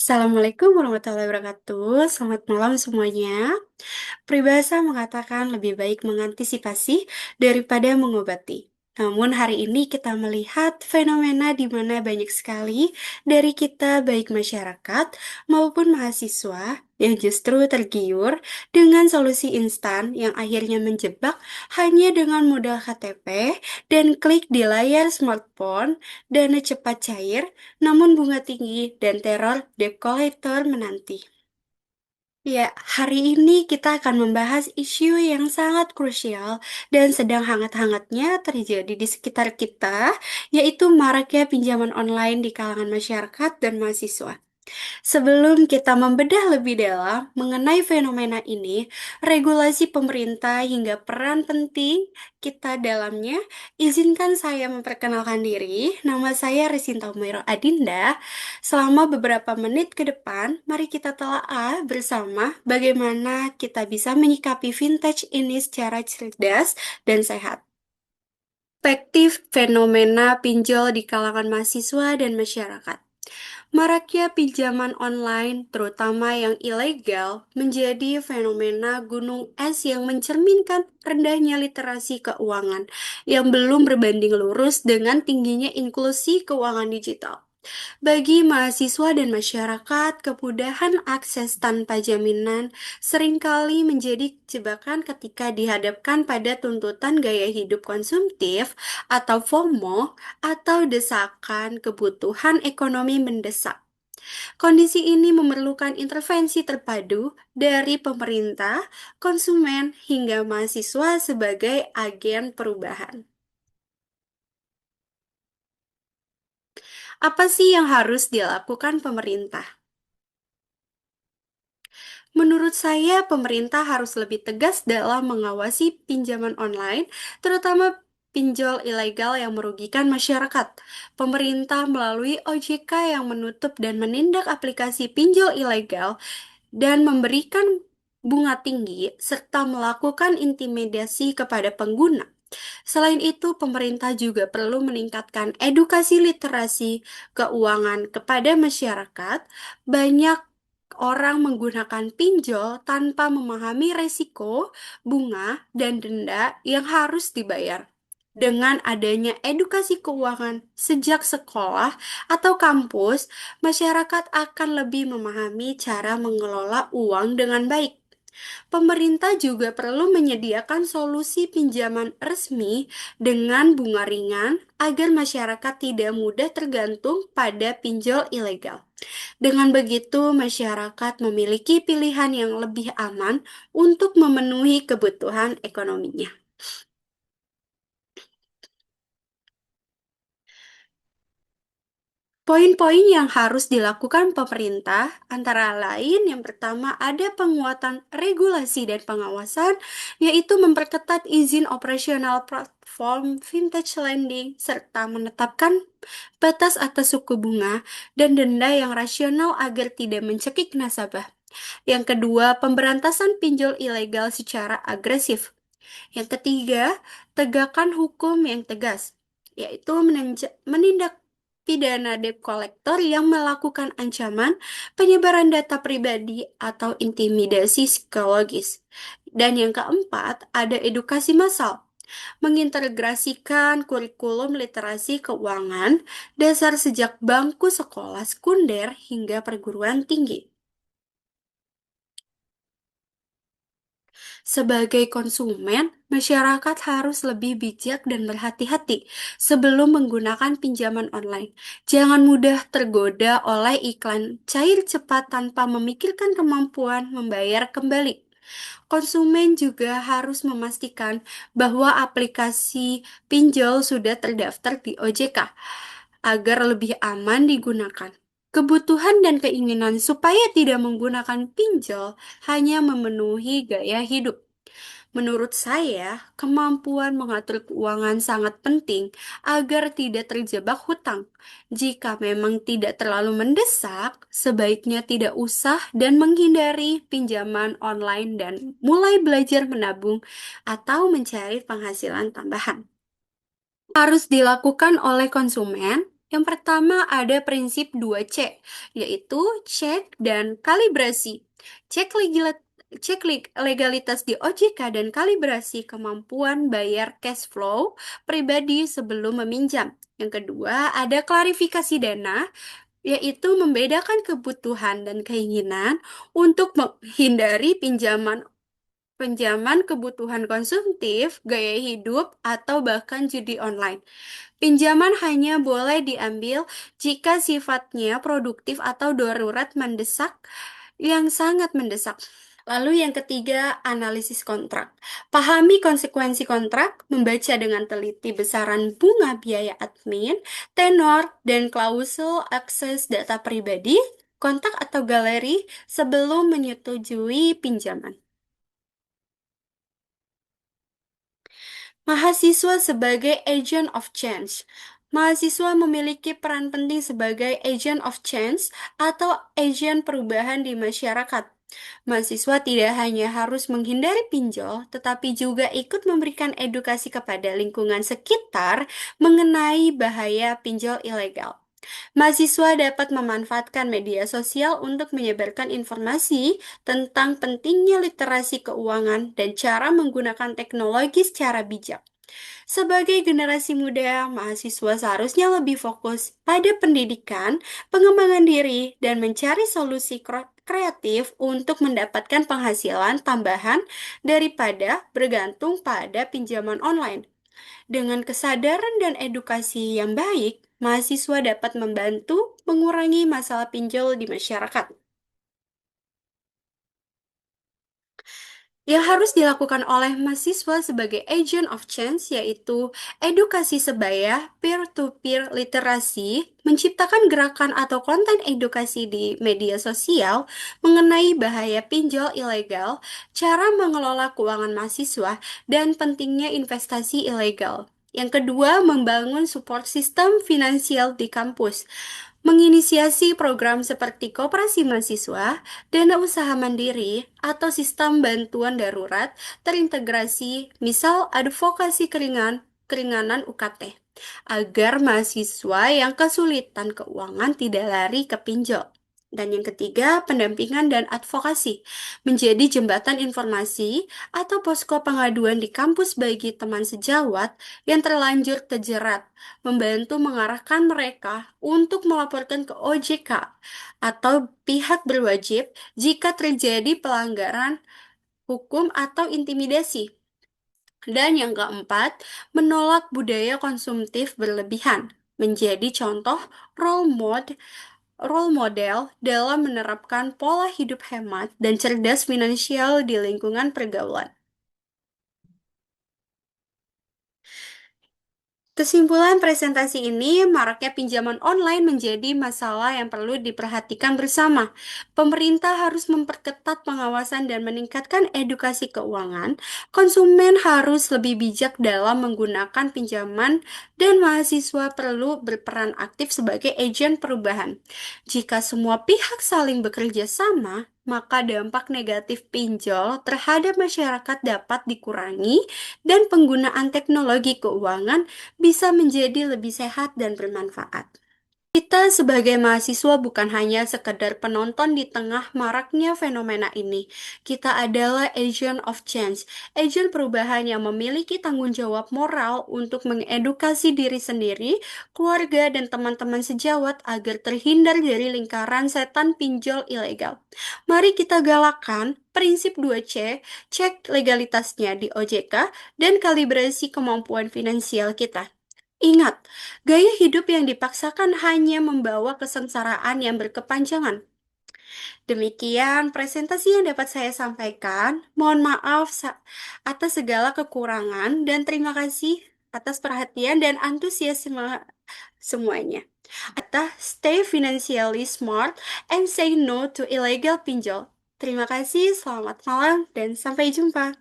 Assalamualaikum warahmatullahi wabarakatuh. Selamat malam semuanya. Peribahasa mengatakan lebih baik mengantisipasi daripada mengobati. Namun hari ini kita melihat fenomena di mana banyak sekali dari kita baik masyarakat maupun mahasiswa yang justru tergiur dengan solusi instan yang akhirnya menjebak hanya dengan modal KTP dan klik di layar smartphone, dana cepat cair, namun bunga tinggi dan teror debt collector menanti. Ya, hari ini kita akan membahas isu yang sangat krusial dan sedang hangat-hangatnya terjadi di sekitar kita, yaitu maraknya pinjaman online di kalangan masyarakat dan mahasiswa. Sebelum kita membedah lebih dalam mengenai fenomena ini, regulasi pemerintah hingga peran penting kita dalamnya, izinkan saya memperkenalkan diri. Nama saya Resinta Umairah Adinda. Selama beberapa menit ke depan, mari kita telaah bersama bagaimana kita bisa menyikapi vintage ini secara cerdas dan sehat. Perspektif fenomena pinjol di kalangan mahasiswa dan masyarakat. Maraknya pinjaman online, terutama yang ilegal, menjadi fenomena gunung es yang mencerminkan rendahnya literasi keuangan yang belum berbanding lurus dengan tingginya inklusi keuangan digital. Bagi mahasiswa dan masyarakat, kemudahan akses tanpa jaminan seringkali menjadi jebakan ketika dihadapkan pada tuntutan gaya hidup konsumtif atau FOMO atau desakan kebutuhan ekonomi mendesak. Kondisi ini memerlukan intervensi terpadu dari pemerintah, konsumen, hingga mahasiswa sebagai agen perubahan. Apa sih yang harus dilakukan pemerintah? Menurut saya, pemerintah harus lebih tegas dalam mengawasi pinjaman online, terutama pinjol ilegal yang merugikan masyarakat. Pemerintah melalui OJK yang menutup dan menindak aplikasi pinjol ilegal dan memberikan bunga tinggi, serta melakukan intimidasi kepada pengguna. Selain itu, pemerintah juga perlu meningkatkan edukasi literasi keuangan kepada masyarakat. Banyak orang menggunakan pinjol tanpa memahami resiko, bunga, dan denda yang harus dibayar. Dengan adanya edukasi keuangan sejak sekolah atau kampus, masyarakat akan lebih memahami cara mengelola uang dengan baik. Pemerintah juga perlu menyediakan solusi pinjaman resmi dengan bunga ringan agar masyarakat tidak mudah tergantung pada pinjol ilegal. Dengan begitu, masyarakat memiliki pilihan yang lebih aman untuk memenuhi kebutuhan ekonominya. Poin-poin yang harus dilakukan pemerintah antara lain yang pertama ada penguatan regulasi dan pengawasan, yaitu memperketat izin operasional platform vintage lending serta menetapkan batas atas suku bunga dan denda yang rasional agar tidak mencekik nasabah. Yang kedua, pemberantasan pinjol ilegal secara agresif. Yang ketiga, tegakkan hukum yang tegas, yaitu menindak pidana debt collector yang melakukan ancaman, penyebaran data pribadi, atau intimidasi psikologis. Dan yang keempat, ada edukasi massal, mengintegrasikan kurikulum literasi keuangan dasar sejak bangku sekolah sekunder hingga perguruan tinggi. Sebagai konsumen, masyarakat harus lebih bijak dan berhati-hati sebelum menggunakan pinjaman online. Jangan mudah tergoda oleh iklan cair cepat tanpa memikirkan kemampuan membayar kembali. Konsumen juga harus memastikan bahwa aplikasi pinjol sudah terdaftar di OJK agar lebih aman digunakan. Kebutuhan dan keinginan supaya tidak menggunakan pinjol hanya memenuhi gaya hidup. Menurut saya, kemampuan mengatur keuangan sangat penting agar tidak terjebak hutang. Jika memang tidak terlalu mendesak, sebaiknya tidak usah dan menghindari pinjaman online dan mulai belajar menabung atau mencari penghasilan tambahan. Harus dilakukan oleh konsumen. Yang pertama ada prinsip 2C, yaitu cek dan kalibrasi. Cek legalitas di OJK dan kalibrasi kemampuan bayar cash flow pribadi sebelum meminjam. Yang kedua, ada klarifikasi dana, yaitu membedakan kebutuhan dan keinginan untuk menghindari pinjaman pinjaman kebutuhan konsumtif, gaya hidup, atau bahkan judi online. Pinjaman hanya boleh diambil jika sifatnya produktif atau darurat mendesak yang sangat mendesak. Lalu yang ketiga, analisis kontrak. Pahami konsekuensi kontrak, membaca dengan teliti besaran bunga biaya admin, tenor, dan klausul akses data pribadi, kontak atau galeri sebelum menyetujui pinjaman. Mahasiswa sebagai agent of change. Mahasiswa memiliki peran penting sebagai agent of change atau agen perubahan di masyarakat. Mahasiswa tidak hanya harus menghindari pinjol, tetapi juga ikut memberikan edukasi kepada lingkungan sekitar mengenai bahaya pinjol ilegal. Mahasiswa dapat memanfaatkan media sosial untuk menyebarkan informasi tentang pentingnya literasi keuangan dan cara menggunakan teknologi secara bijak. Sebagai generasi muda, mahasiswa seharusnya lebih fokus pada pendidikan, pengembangan diri, dan mencari solusi kreatif untuk mendapatkan penghasilan tambahan daripada bergantung pada pinjaman online. Dengan kesadaran dan edukasi yang baik, mahasiswa dapat membantu mengurangi masalah pinjol di masyarakat. Yang harus dilakukan oleh mahasiswa sebagai agent of change yaitu edukasi sebaya, peer-to-peer literasi, menciptakan gerakan atau konten edukasi di media sosial mengenai bahaya pinjol ilegal, cara mengelola keuangan mahasiswa, dan pentingnya investasi ilegal. Yang kedua, membangun support system finansial di kampus. Menginisiasi program seperti koperasi mahasiswa, dana usaha mandiri, atau sistem bantuan darurat terintegrasi, misal advokasi keringanan UKT, agar mahasiswa yang kesulitan keuangan tidak lari ke pinjol. Dan yang ketiga, pendampingan dan advokasi, menjadi jembatan informasi atau posko pengaduan di kampus bagi teman sejawat yang terlanjur terjerat, membantu mengarahkan mereka untuk melaporkan ke OJK atau pihak berwajib jika terjadi pelanggaran hukum atau intimidasi. Dan yang keempat, menolak budaya konsumtif berlebihan, menjadi contoh role model role model dalam menerapkan pola hidup hemat dan cerdas finansial di lingkungan pergaulan. Kesimpulan presentasi ini, maraknya pinjaman online menjadi masalah yang perlu diperhatikan bersama. Pemerintah harus memperketat pengawasan dan meningkatkan edukasi keuangan. Konsumen harus lebih bijak dalam menggunakan pinjaman, dan mahasiswa perlu berperan aktif sebagai agen perubahan. Jika semua pihak saling bekerja sama, maka dampak negatif pinjol terhadap masyarakat dapat dikurangi dan penggunaan teknologi keuangan bisa menjadi lebih sehat dan bermanfaat. Kita sebagai mahasiswa bukan hanya sekedar penonton di tengah maraknya fenomena ini. Kita adalah agent of change, agen perubahan yang memiliki tanggung jawab moral untuk mengedukasi diri sendiri, keluarga, dan teman-teman sejawat agar terhindar dari lingkaran setan pinjol ilegal. Mari kita galakan prinsip 2C, cek legalitasnya di OJK, dan kalibrasi kemampuan finansial kita. Ingat, gaya hidup yang dipaksakan hanya membawa kesengsaraan yang berkepanjangan. Demikian presentasi yang dapat saya sampaikan. Mohon maaf atas segala kekurangan dan terima kasih atas perhatian dan antusiasme semuanya. Stay financially smart and say no to illegal pinjol. Terima kasih, selamat malam, dan sampai jumpa.